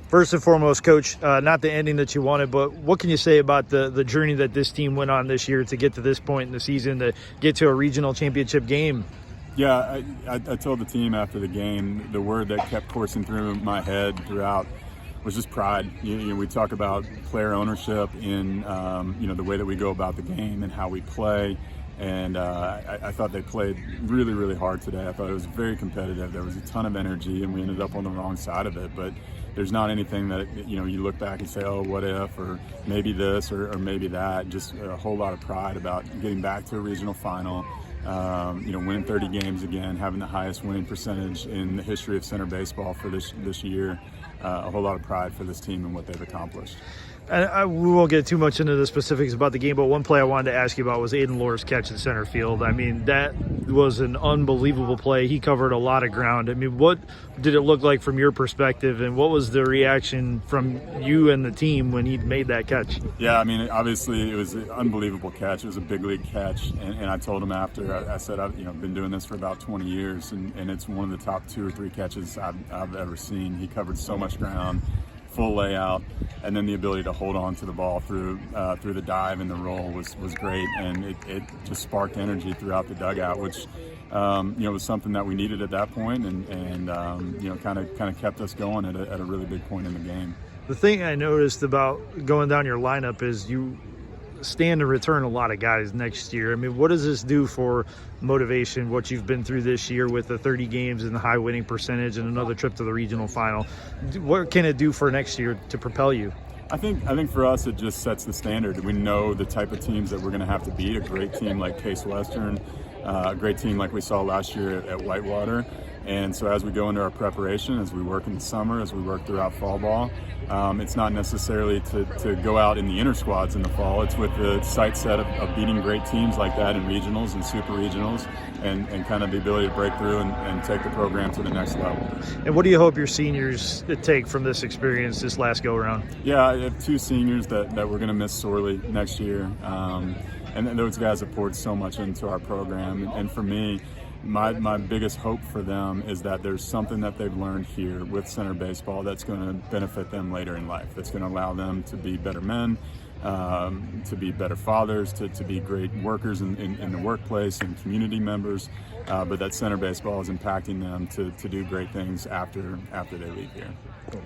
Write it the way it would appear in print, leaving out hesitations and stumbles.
First and foremost, Coach, not the ending that you wanted, but what can you say about the journey that this team went on this year to get to this point in the season, to get to a regional championship game? Yeah, I told the team after the game, the word that kept coursing through my head throughout was just pride. We talk about player ownership in the way that we go about the game and how we play. And I thought they played really, really hard today. I thought it was very competitive. There was a ton of energy, and we ended up on the wrong side of it. But there's not anything that, you look back and say, oh, what if, or maybe this, or maybe that. Just a whole lot of pride about getting back to a regional final, winning 30 games again, having the highest winning percentage in the history of center baseball for this year. A whole lot of pride for this team and what they've accomplished. We won't get too much into the specifics about the game, but one play I wanted to ask you about was Aiden Lohr's catch in center field. I mean, that was an unbelievable play. He covered a lot of ground. I mean, what did it look like from your perspective, and what was the reaction from you and the team when he made that catch? Yeah, I mean, obviously it was an unbelievable catch. It was a big league catch, and I told him after, I said, I've been doing this for about 20 years, and it's one of the top 2 or 3 catches I've ever seen. He covered so much ground, full layout, and then the ability to hold on to the ball through the dive and the roll was great, and it just sparked energy throughout the dugout, which was something that we needed at that point, and kind of kept us going at a really big point in the game. The thing I noticed about going down your lineup is you stand to return a lot of guys next year. I mean, what does this do for motivation, what you've been through this year with the 30 games and the high winning percentage and another trip to the regional final? What can it do for next year to propel you? I think for us it just sets the standard. We know the type of teams that we're going to have to beat. A great team like Case Western, a great team like we saw last year at Whitewater. And so as we go into our preparation, as we work in the summer, as we work throughout fall ball, it's not necessarily to go out in the inner squads in the fall. It's with the sight set of beating great teams like that in regionals and super regionals, and kind of the ability to break through and take the program to the next level. And what do you hope your seniors take from this experience this last go-around? Yeah, I have 2 seniors that we're going to miss sorely next year. And those guys have poured so much into our program. And for me, my biggest hope for them is that there's something that they've learned here with center baseball that's going to benefit them later in life, that's going to allow them to be better men, to be better fathers, to be great workers in the workplace and community members, but that center baseball is impacting them to do great things after they leave here.